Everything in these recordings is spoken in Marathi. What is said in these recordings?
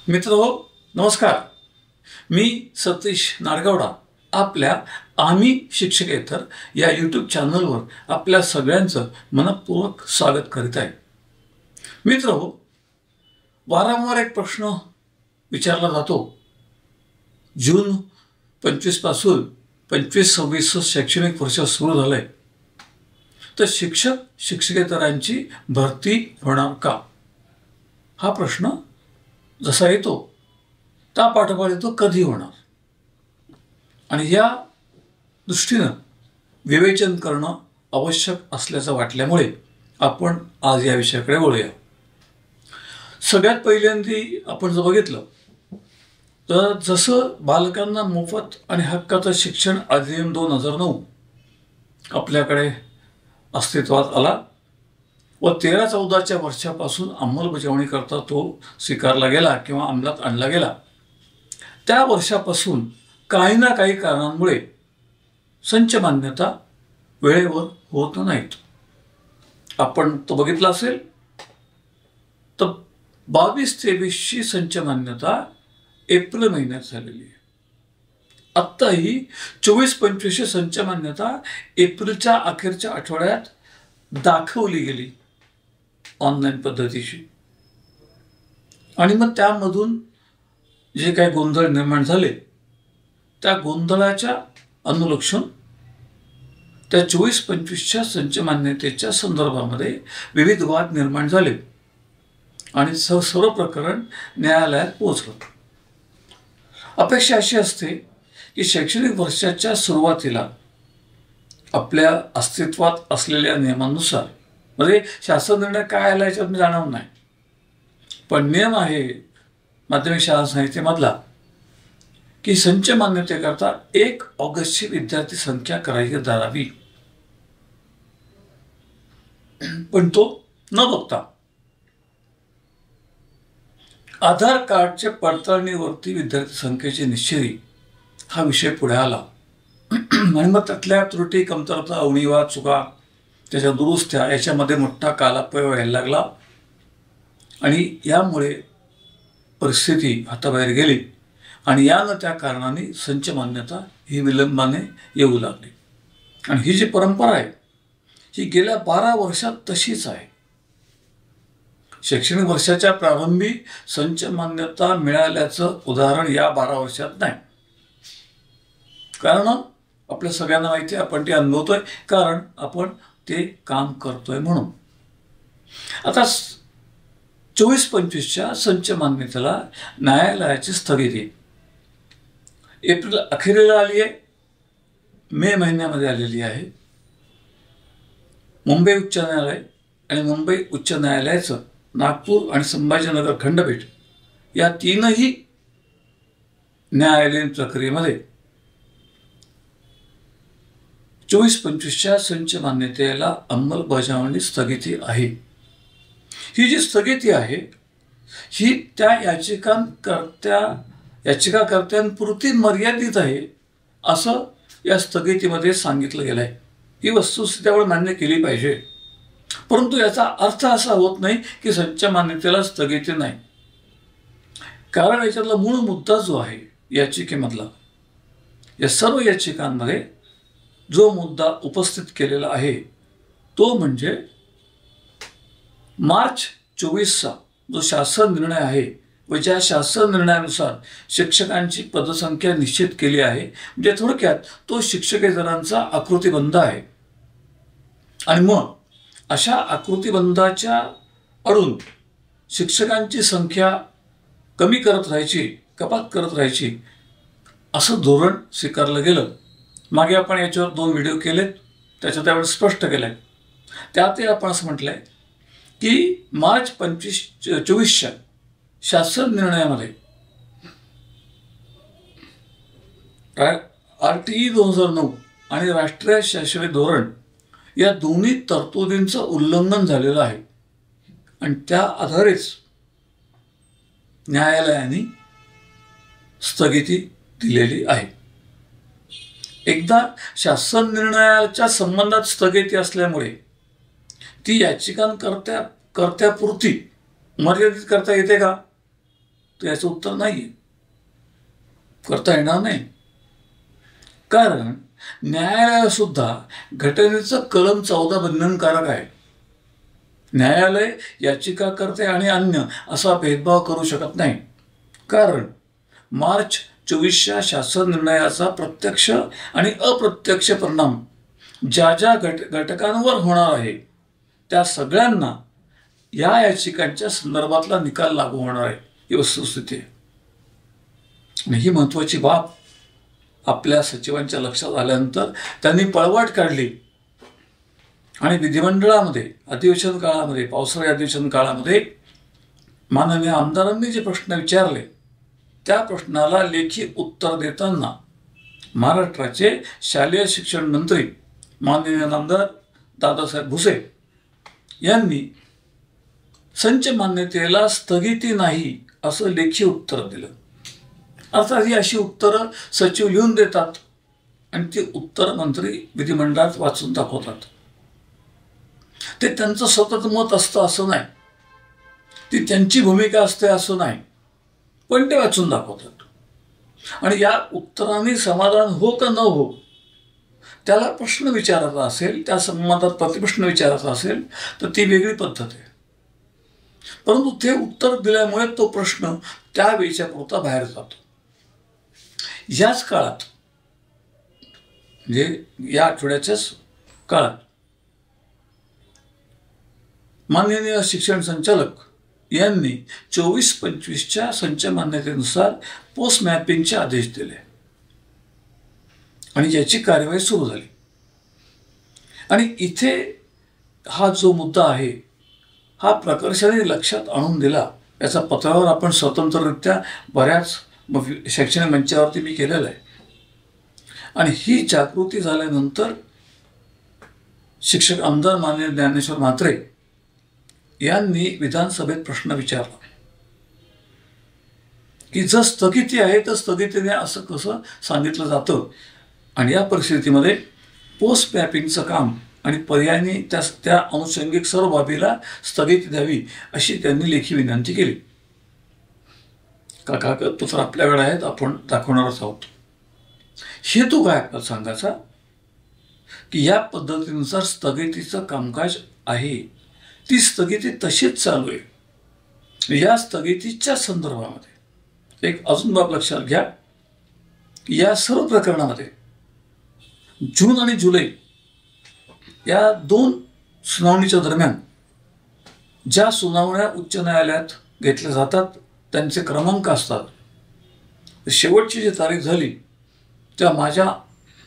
मित्रहो, नमस्कार. मी सतीश नारगवडा आपल्या आम्ही शिक्षकेतर या यूट्यूब चॅनलवर आपल्या सगळ्यांचं मनपूर्वक स्वागत करीत आहे. मित्रहो, वारंवार एक प्रश्न विचारला जातो. जून 25 पासून 25-26 शैक्षणिक वर्ष सुरू झालंय, तर शिक्षक शिक्षकेतरांची भरती होणार का? हा प्रश्न जसा येतो त्या पाठोपाठ येतो कधी होणार, आणि या दृष्टीनं विवेचन करणं आवश्यक असल्याचं वाटल्यामुळे आपण आज या विषयाकडे वळूया. सगळ्यात पहिल्यांदी आपण जर बघितलं तर जसं बालकांना मोफत आणि हक्काचं शिक्षण अधिनियम 2009 आपल्याकडे अस्तित्वात आला व 13-14च्या वर्षापासून अंमलबजावणी करता तो स्वीकारला गेला किंवा अंमलात आणला गेला, त्या वर्षापासून काही ना काही कारणांमुळे संच मान्यता वेळेवर होत नाहीत. आपण तो बघितला असेल तर 22-23ची संच मान्यता एप्रिल महिन्यात झालेली आहे. आत्ताही 24-25ची संच मान्यता एप्रिलच्या अखेरच्या आठवड्यात दाखवली गेली ऑनलाईन पद्धतीशी, आणि मग त्यामधून जे काही गोंधळ निर्माण झाले त्या गोंधळाच्या अनुलक्षून त्या 24-25च्या संच मान्यतेच्या संदर्भामध्ये विविध वाद निर्माण झाले आणि सर्व प्रकरण न्यायालयात पोहोचलं. अपेक्षा अशी असते की शैक्षणिक वर्षाच्या सुरुवातीला आपल्या अस्तित्वात असलेल्या नियमांनुसार, म्हणजे शासन निर्णय काय आला याच्यात मी जाणवत नाही, पण नियम आहे माध्यमिक शाळा संहितेमधला की संच मान्यतेकरता 1 ऑगस्टची विद्यार्थी संख्या करायची धरावी. पण तो न बघता आधार कार्डच्या पडताळणीवरती विद्यार्थी संख्येची निश्चिती हा विषय पुढे आला, आणि मग त्यातल्या त्रुटी, कमतरता, उणिवा, चुका, त्याच्या दुरुस्त्या याच्यामध्ये मोठा कालापय व्हायला लागला, आणि यामुळे परिस्थिती हाताबाहेर गेली आणि यानं त्या कारणाने संच मान्यता ही विलंबाने येऊ लागली. आणि ही जी परंपरा आहे ही गेल्या 12 वर्षात तशीच आहे. शैक्षणिक वर्षाच्या प्रारंभी संच मान्यता मिळाल्याचं उदाहरण या 12 वर्षात नाही. कारण आपल्या सगळ्यांना माहिती आहे, आपण ते अनुभवतोय, कारण आपण ते काम करतोय म्हणून. आता 24-25च्या संच मान्यतेला न्यायालयाची स्थगिती एप्रिल अखेरीला आली आहे, मे महिन्यामध्ये आलेली आहे. मुंबई उच्च न्यायालय आणि मुंबई उच्च न्यायालयाचं नागपूर आणि संभाजीनगर खंडपीठ या तीनही न्यायालयीन प्रक्रियेमध्ये 24-25च्या संच मान्यतेला अंमलबजावणी स्थगिती आहे. ही जी स्थगिती आहे ही त्या याचिकाकर्त्यांपुरती मर्यादित आहे असं या स्थगितीमध्ये सांगितलं गेलं आहे. ही वस्तुस्थिती मान्य केली पाहिजे, परंतु याचा अर्थ असा होत नाही की संच मान्यतेला स्थगिती नाही. कारण याच्यातला मूळ मुद्दा जो आहे याचिकेमधला, या सर्व याचिकांमध्ये जो मुद्दा उपस्थित केलेला आहे तो म्हणजे मार्च 24चा जो शासन निर्णय आहे व ज्या शासन निर्णयानुसार शिक्षकांची पदसंख्या निश्चित केली आहे, म्हणजे थोडक्यात तो शिक्षकेतरांचा आकृतिबंध आहे. आणि मग अशा आकृतिबंधाच्या अडून शिक्षकांची संख्या कमी करत राहायची, कपात करत राहायची असं धोरण स्वीकारलं गेलं. मागे आपण याच्यावर 2 व्हिडिओ केलेत, त्याच्यात त्यावेळेस स्पष्ट केलं आहे. त्यातही आपण असं म्हटलं आहे की मार्च 24च्या शासन निर्णयामध्ये RTE 2009 आणि राष्ट्रीय शैक्षणिक धोरण या दोन्ही तरतुदींचं उल्लंघन झालेलं आहे, आणि त्या आधारेच न्यायालयाने स्थगिती दिलेली आहे. एकदा शासन निर्णयाच्या संबंधात स्थगिती असल्यामुळे ती याचिकांकर्त्यापुरती मर्यादित करता येते का? तर याचं उत्तर नाही आहे, करता येणार नाही. कारण न्यायालयासुद्धा घटनेचं कलम 14 बंधनकारक आहे. न्यायालय याचिकाकर्ते आणि अन्य असा भेदभाव करू शकत नाही. कारण मार्च 24च्या शासन निर्णयाचा प्रत्यक्ष आणि अप्रत्यक्ष परिणाम ज्या घटकांवर होणार आहे त्या सगळ्यांना या याचिकांच्या संदर्भातला निकाल लागू होणार आहे, ही वस्तुस्थिती आहे. आणि ही महत्वाची बाब आपल्या सचिवांच्या लक्षात आल्यानंतर त्यांनी पळवाट काढली आणि विधिमंडळामध्ये अधिवेशन काळामध्ये, पावसाळी अधिवेशन काळामध्ये माननीय आमदारांनी जे प्रश्न विचारले त्या प्रश्नाला लेखी उत्तर देताना महाराष्ट्राचे शालेय शिक्षण मंत्री माननीय नामदार दादासाहेब भुसे यांनी संच मान्यतेला स्थगिती नाही असं लेखी उत्तर दिलं. अर्थात ही अशी उत्तरं सचिव लिहून देतात आणि ती उत्तर मंत्री विधिमंडळात वाचून दाखवतात. ते त्यांचं स्वतःचं मत असतं असं नाही, ती त्यांची भूमिका असते असं नाही, पण ते वाचून दाखवतात. आणि या उत्तराने समाधान हो का न हो, त्याला प्रश्न विचारायचा असेल, त्या संबंधात प्रतिप्रश्न विचारायचा असेल तर ती वेगळी पद्धत आहे. परंतु ते उत्तर दिल्यामुळे तो प्रश्न त्यावेळच्या पुरता बाहेर जातो. याच काळात म्हणजे या आठवड्याच्याच काळात माननीय शिक्षण संचालक यांनी 24-25च्या संच मान्यतेनुसार पोस्ट मॅपिंगचे आदेश दिले आणि याची कार्यवाही सुरू झाली. आणि इथे हा जो मुद्दा आहे हा प्रकर्षाने लक्षात आणून दिला. याचा पत्रावर आपण स्वतंत्ररित्या बऱ्याच शैक्षणिक मंचावरती मी केलेलं आहे. आणि ही जागृती झाल्यानंतर शिक्षक आमदार माननीय ज्ञानेश्वर म्हात्रे यांनी विधानसभेत प्रश्न विचारला की जर स्थगिती आहे तर स्थगितीने असं कसं सांगितलं जातं. आणि या परिस्थितीमध्ये पोस्ट मॅपिंगचं काम आणि पर्यायाने त्या अनुषंगिक सर्व बाबीला स्थगिती द्यावी अशी त्यांनी लेखी विनंती केली. कागदपत्र आपल्याकडे आहेत, आपण दाखवणारच आहोत. हेतू काय आपल्याला सांगायचा की या पद्धतीनुसार स्थगितीचं कामकाज आहे, ती स्थगिती तशीच चालू आहे. या स्थगितीच्या संदर्भामध्ये एक अजून बाब लक्षात घ्या की या सर्व प्रकरणामध्ये जून आणि जुलै या 2 सुनावणीच्या दरम्यान ज्या सुनावण्या उच्च न्यायालयात घेतल्या जातात त्यांचे क्रमांक असतात. शेवटची जी तारीख झाली त्या माझ्या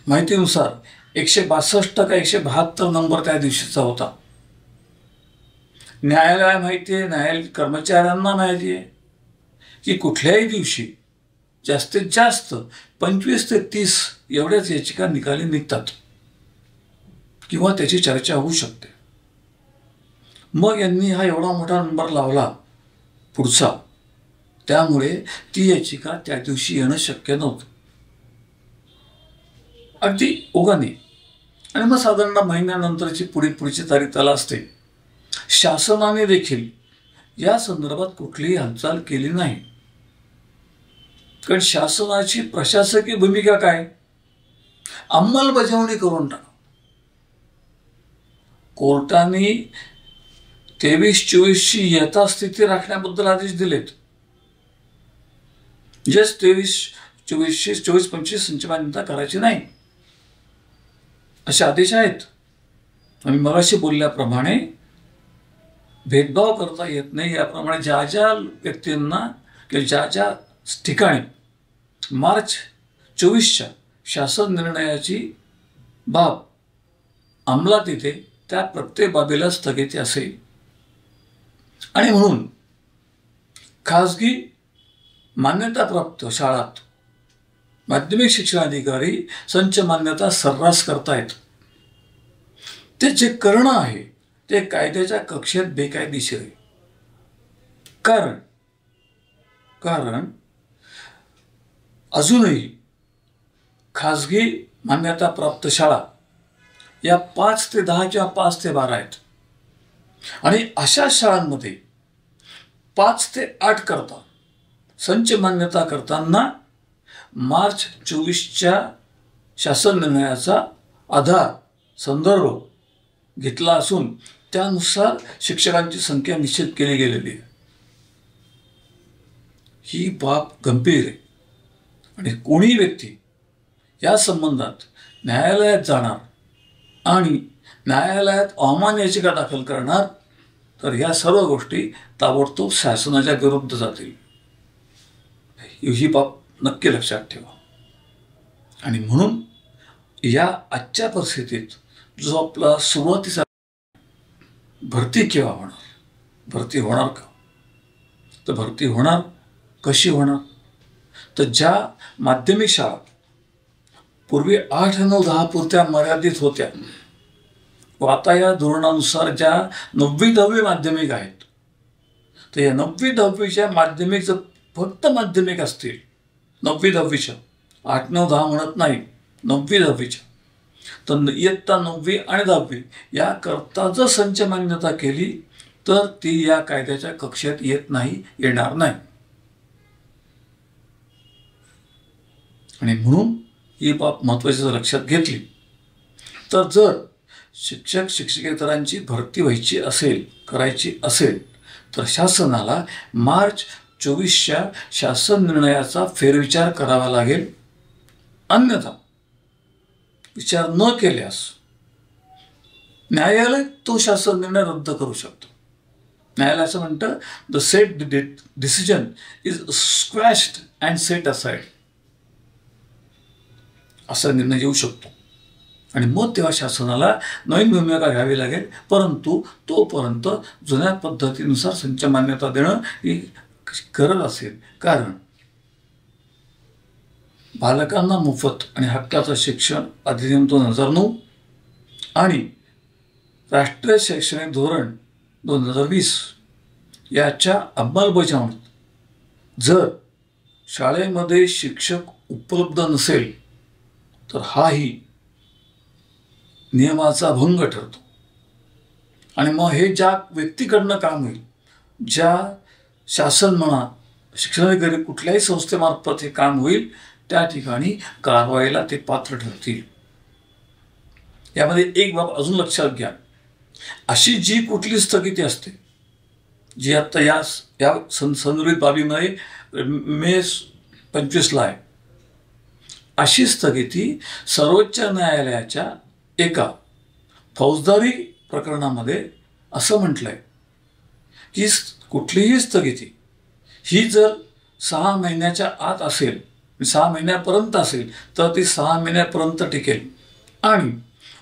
माहितीनुसार 162 का 172 नंबर त्या दिवशीचा होता. न्यायालयाला माहिती आहे, न्यायालय कर्मचाऱ्यांना माहिती आहे की कुठल्याही दिवशी जास्तीत जास्त 25 ते 30 एवढ्याच याचिका निकाली निघतात किंवा त्याची चर्चा होऊ शकते. मग यांनी हा एवढा मोठा नंबर लावला पुढचा, त्यामुळे ती याचिका त्या दिवशी येणं शक्य नव्हतं, अगदी ओघाने. आणि मग साधारण महिन्यानंतरची पुढची तारीख त्याला असते. शासनाने देखील या संदर्भात कुठलीही हालचाल केली नाही. कारण शासनाची प्रशासकीय भूमिका काय, अंमलबजावणी करून टाका. कोर्टाने 23-24ची यथास्थिती राखण्याबद्दल आदेश दिलेत. जस्ट 23-24ची 24-25 संच मान्यता करायची नाही असे आदेश आहेत. आणि मगाशी बोलल्याप्रमाणे भेदभाव करता येत नाही, याप्रमाणे ज्या ज्या व्यक्तींना किंवा ज्या ज्या ठिकाणी मार्च 24च्या शासन निर्णयाची बाब अंमलात येते त्या प्रत्येक बाबीला स्थगिती असेल. आणि म्हणून खाजगी मान्यताप्राप्त शाळात माध्यमिक शिक्षणाधिकारी संच मान्यता सर्रास करतायत. ते जे करणं आहे ते कायद्याच्या कक्षेत बेकायदेशीर आहे. कारण अजूनही खाजगी मान्यताप्राप्त शाळा या 5 ते 10 किंवा 5 ते 12 आहेत. आणि अशा शाळांमध्ये 5 ते 8 करता संच मान्यता करताना मार्च 24च्या शासन निर्णयाचा आधार संदर्भ घेतला असून त्यानुसार शिक्षकांची संख्या निश्चित केली गेलेली आहे. ही बाब गंभीर आहे आणि कोणी व्यक्ती या संबंधात न्यायालयात जाणार आणि न्यायालयात अवमान याचिका दाखल करणार तर ह्या सर्व गोष्टी ताबडतोब शासनाच्या विरुद्ध जातील. ही बाब नक्की लक्षात ठेवा. आणि म्हणून या आजच्या परिस्थितीत जो आपला सुरुवातीचा भरती केव्हा होणार, भरती होणार का, तर भरती होणार कशी होणार, तर ज्या माध्यमिक शाळा पूर्वी 8, 9, 10 पुरत्या मर्यादित होत्या व आता या धोरणानुसार ज्या 9वी 10वी माध्यमिक आहेत, तर या 9वी 10वीच्या माध्यमिक जर फक्त माध्यमिक असतील, 9वी 10वीच्या 8, 9, 10 म्हणत नाही, 9वी 10वीच्या, तर इयत्ता 9वी आणि 10वी याकरता जर संच मान्यता केली तर ती या कायद्याच्या कक्षेत येणार नाही. आणि म्हणून ही बाब महत्त्वाची जर लक्षात घेतली तर जर शिक्षक शिक्षकेतरांची भरती करायची असेल तर शासनाला मार्च 24च्या शासन निर्णयाचा फेरविचार करावा लागेल. अन्यथा विचार न केल्यास न्यायालय तो शासन निर्णय रद्द करू शकतो. न्यायालय असं म्हणतं, the set decision is squashed and set aside, असा निर्णय येऊ शकतो. आणि मग तेव्हा शासनाला नवीन भूमिका घ्यावी लागेल. परंतु तोपर्यंत जुन्या पद्धतीनुसार संच मान्यता देणं ही गरज असेल. कारण बालकांना मोफत आणि हक्काचं शिक्षण अधिनियम 2009 आणि राष्ट्रीय शैक्षणिक धोरण 2020 याच्या अंमलबजावणीत जर शाळेमध्ये शिक्षक उपलब्ध नसेल तर हाही नियमाचा भंग ठरतो. आणि मग हे ज्या व्यक्तीकडनं काम होईल, ज्या शासन म्हणा शिक्षणाधिकारी कुठल्याही संस्थेमार्फत हे काम होईल त्या ठिकाणी कारवाईला ते पात्र ठरतील. यामध्ये एक बाब अजून लक्षात घ्या, अशी जी कुठली स्थगिती असते जी आता या संदर्भित बाबीमध्ये मे 25ला आहे, अशी स्थगिती सर्वोच्च न्यायालयाच्या एका फौजदारी प्रकरणामध्ये असं म्हटलंय की कुठलीही स्थगिती ही जर 6 महिन्याच्या आत असेल, 6 महिन्यापर्यंत असेल तर ती 6 महिन्यापर्यंत टिकेल. आणि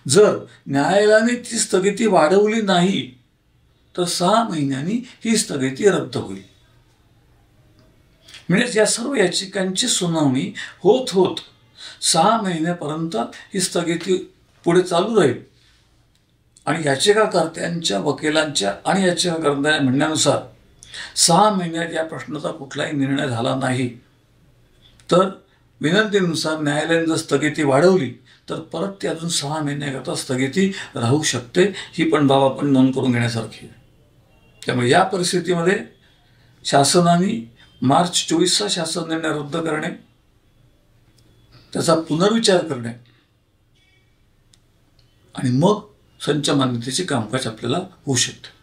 जर न्यायालयाने ती स्थगिती वाढवली नाही तर 6 महिन्यांनी ही स्थगिती रद्द होईल. म्हणजे या सर्व याचिकांची सुनावणी होत होत 6 महिन्यापर्यंत ही स्थगिती पुढे चालू राहील. आणि याचिकाकर्त्यांच्या वकिलांच्या आणि याचिकाकर्त्यांच्या म्हणण्यानुसार 6 महिन्यात या प्रश्नाचा कुठलाही निर्णय झाला नाही तर विनंतीनुसार न्यायालयाने जर स्थगिती वाढवली तर परत ती अजून 6 महिन्याकरता स्थगिती राहू शकते. ही पण बाब आपण नोंद करून घेण्यासारखी आहे. त्यामुळे या परिस्थितीमध्ये शासनाने मार्च 24चा शासन निर्णय रद्द करणे, त्याचा पुनर्विचार करणे आणि मग संच मान्यतेची कामकाज आपल्याला होऊ शकते.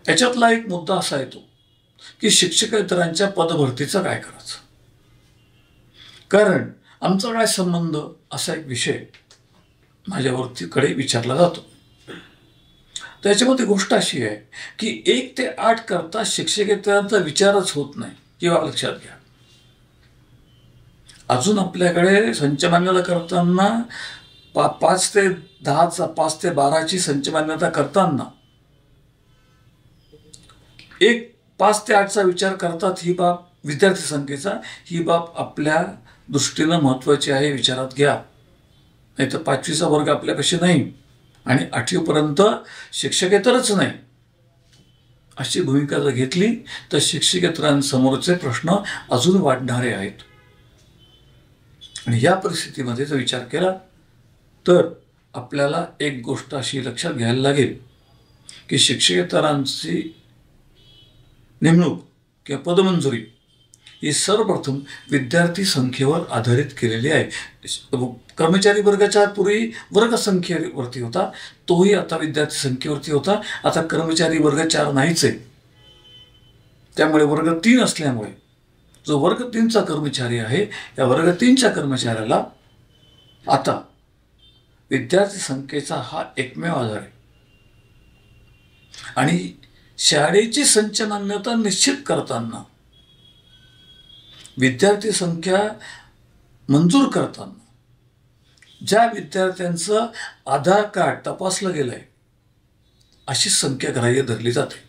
याच्यातला एक मुद्दा असा येतो की शिक्षकेतरांच्या पदभरतीचं काय करायचं. कारण आमचा काय संबंध असा एक विषय माझ्यावरतीकडे विचारला जातो. त्याच्यामध्ये गोष्ट अशी आहे की 1 ते 8 करता शिक्षकेतरांचा विचारच होत नाही. किंवा लक्षात घ्या, अजून आपल्याकडे संच मान्यता करताना 5 ते 10चा 5 ते 12ची संच मान्यता करताना 5 ते 8चा विचार करतात. ही बाब विद्यार्थी संख्येचा, ही बाब आपल्या दृष्टीनं महत्त्वाची आहे, विचारात घ्या. नाही तर 5वीचा वर्ग आपल्यापाशी नाही आणि 8वीपर्यंत शिक्षकेतरच नाही अशी भूमिका जर घेतली तर शिक्षकेतरांसमोरचे प्रश्न अजून वाढणारे आहेत. आणि या परिस्थितीमध्ये जर विचार केला तर आपल्याला एक गोष्ट अशी लक्षात घ्यायला लागेल की शिक्षकेतरांची नेमणूक किंवा पदमंजुरी ही सर्वप्रथम विद्यार्थी संख्येवर आधारित केलेली आहे. कर्मचारी वर्गाच्या पूर्वी वर्गसंख्येवरती होता, तोही आता विद्यार्थी संख्येवरती होता. आता कर्मचारी वर्ग 4 नाहीच आहे. त्यामुळे वर्ग 3 असल्यामुळे जो वर्ग 3चा कर्मचारी आहे, या वर्ग 3च्या कर्मचाऱ्याला आता विद्यार्थी संख्येचा हा एकमेव आधार आहे. आणि शाळेची संच मान्यता निश्चित करताना, विद्यार्थी संख्या मंजूर करताना ज्या विद्यार्थ्यांचं आधार कार्ड तपासलं गेलंय अशी संख्या ग्राह्य धरली जाते.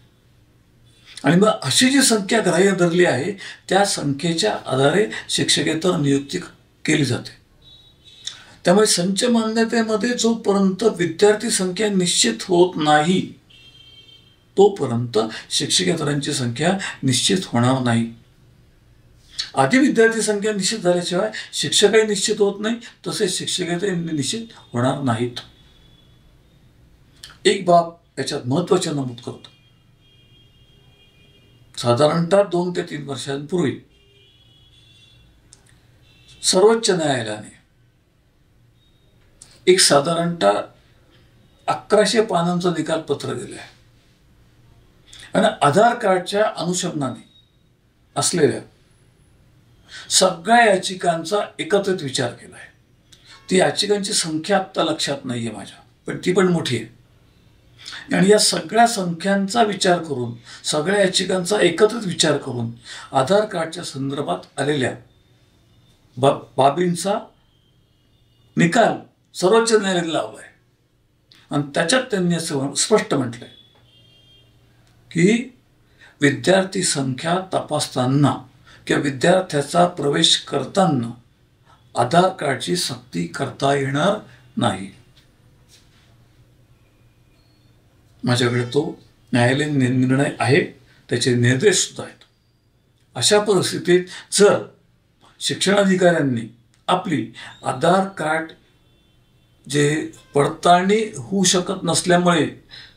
आणि मग अशी जी संख्या ग्राह्य धरली आहे त्या संख्येच्या आधारे शिक्षकेतर नियुक्ती केली जाते. त्यामुळे संच मान्यतेमध्ये जोपर्यंत विद्यार्थी संख्या निश्चित होत नाही तोपर्यंत शिक्षकेतरांची संख्या निश्चित होणार नाही. आधी विद्यार्थी संख्या निश्चित झाल्याशिवाय शिक्षकही निश्चित होत नाही, तसेच शिक्षकेतर निश्चित होणार नाहीत. एक बाब याच्यात महत्त्वाची नमूद करतो. साधारणतः 2 ते 3 वर्षांपूर्वी सर्वोच्च न्यायालयाने एक साधारणतः 1100 पानांचं निकाल पत्र दिलं आहे. आणि आधार कार्डच्या अनुषंगाने असलेल्या सगळ्या याचिकांचा एकत्रित विचार केला आहे. ती याचिकांची संख्या आत्ता लक्षात नाही आहे माझ्या, पण ती पण मोठी आहे. आणि या सगळ्या संख्यांचा विचार करून, सगळ्या याचिकांचा एकत्रित विचार करून आधार कार्डच्या संदर्भात आलेल्या बाबींचा निकाल सर्वोच्च न्यायालयाने लावला आहे. आणि त्याच्यात त्यांनी असं स्पष्ट म्हटलंय की विद्यार्थी संख्या तपासताना किंवा विद्यार्थ्याचा प्रवेश करताना आधार कार्डची सक्ती करता येणार नाही. माझ्याकडे तो न्यायालयीन निर्णय आहे, त्याचे निर्देश सुद्धा आहेत. अशा परिस्थितीत जर शिक्षणाधिकाऱ्यांनी आपली आधार कार्ड जे पडताळणी होऊ शकत नसल्यामुळे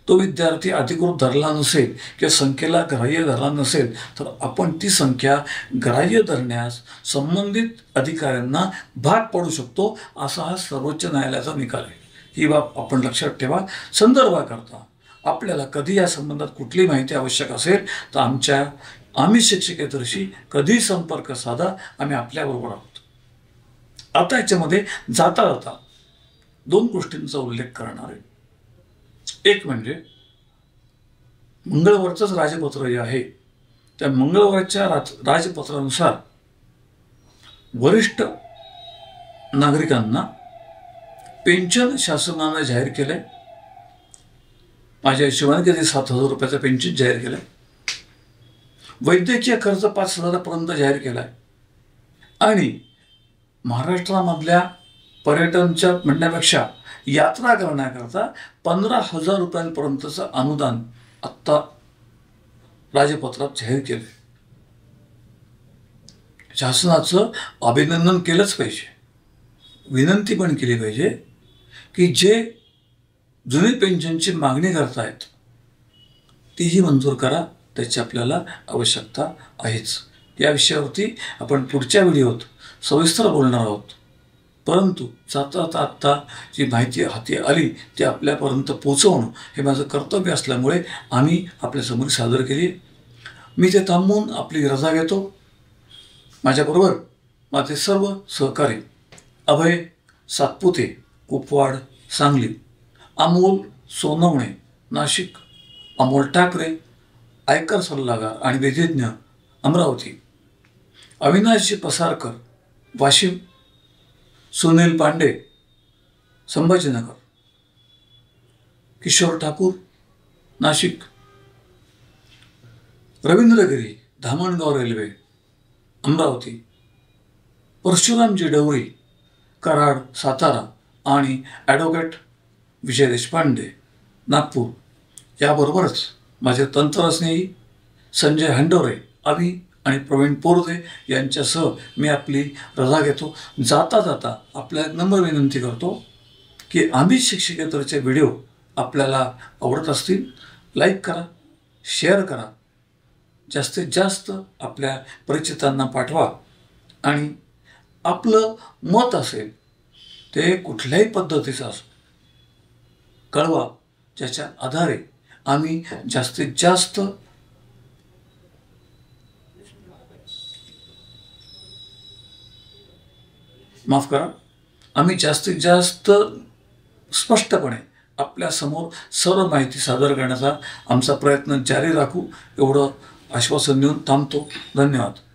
तो विद्यार्थी अधिकृत धरला नसेल किंवा संख्येला ग्राह्य धरला नसेल, तर आपण ती संख्या ग्राह्य धरण्यास संबंधित अधिकाऱ्यांना भाग पाडू शकतो, असा हा सर्वोच्च न्यायालयाचा निकाल आहे. ही बाब आपण लक्षात ठेवा. संदर्भाकरता आपल्याला कधी या संबंधात कुठली माहिती आवश्यक असेल तर आम्ही शिक्षकेतरशी कधी संपर्क साधा, आम्ही आपल्याबरोबर आहोत. आता याच्यामध्ये जाता जाता 2 गोष्टींचा उल्लेख करणार आहे. एक म्हणजे मंगळवारचंच राजपत्र जे आहे त्या मंगळवारच्या राजपत्रानुसार वरिष्ठ नागरिकांना पेन्शन शासनाने जाहीर केलंय. माझ्या हिशोबाने कधी 7,000 रुपयाचं पेन्शन जाहीर केलंय. वैद्यकीय खर्च 5,000 पर्यंत जाहीर केलाय. आणि महाराष्ट्रामधल्या पर्यटनच्या म्हणण्यापेक्षा यात्रा करण्याकरता 15,000 रुपयांपर्यंतचं अनुदान आत्ता राजपत्रात जाहीर केलं. शासनाचं अभिनंदन केलंच पाहिजे. विनंती पण केली पाहिजे की जे जुनी पेन्शनची मागणी करतायत तीही मंजूर करा, त्याची आपल्याला आवश्यकता आहेच. या विषयावरती आपण पुढच्या व्हिडिओत सविस्तर बोलणार आहोत. परंतु जाता आत्ता जी माहिती हाती आली ती आपल्यापर्यंत पोचवणं हे माझं कर्तव्य असल्यामुळे आम्ही आपल्यासमोर सादर केली. मी ते थांबवून आपली रजा घेतो. माझ्याबरोबर माझे सर्व सहकारी अभय सातपुते, कुपवाड, सांगली, अमोल सोनवणे, नाशिक, अमोल ठाकरे, आयकर सल्लागार आणि विधिज्ञ, अमरावती, अविनाशजी पसारकर, वाशिम, सुनील पांडे, संभाजीनगर, किशोर ठाकूर, नाशिक, रवींद्रगिरी, धामणगाव रेल्वे, अमरावती, परशुरामजी डवरी, कराड, सातारा आणि ॲडव्होकेट विजय देशपांडे, नागपूर. याबरोबरच माझे तंत्रस्नेही संजय हंडोरे, अवी आणि प्रवीण पोरदे यांच्यासह मी आपली रजा घेतो. जाता जाता आपल्याला नम्र विनंती करतो की आम्ही शिक्षकेतरचे व्हिडिओ आपल्याला आवडत असतील लाईक करा, शेअर करा जास्तीत जास्त आपल्या परिचितांना पाठवा आणि आपलं मत असेल ते कुठल्याही पद्धतीचं असो कळवा, ज्याच्या आधारे आम्ही जास्तीत जास्त आम्ही जास्तीत जास्त स्पष्टपणे आपल्यासमोर सर्व माहिती सादर करण्याचा आमचा प्रयत्न जारी राखू एवढं आश्वासन देऊन थांबतो. धन्यवाद.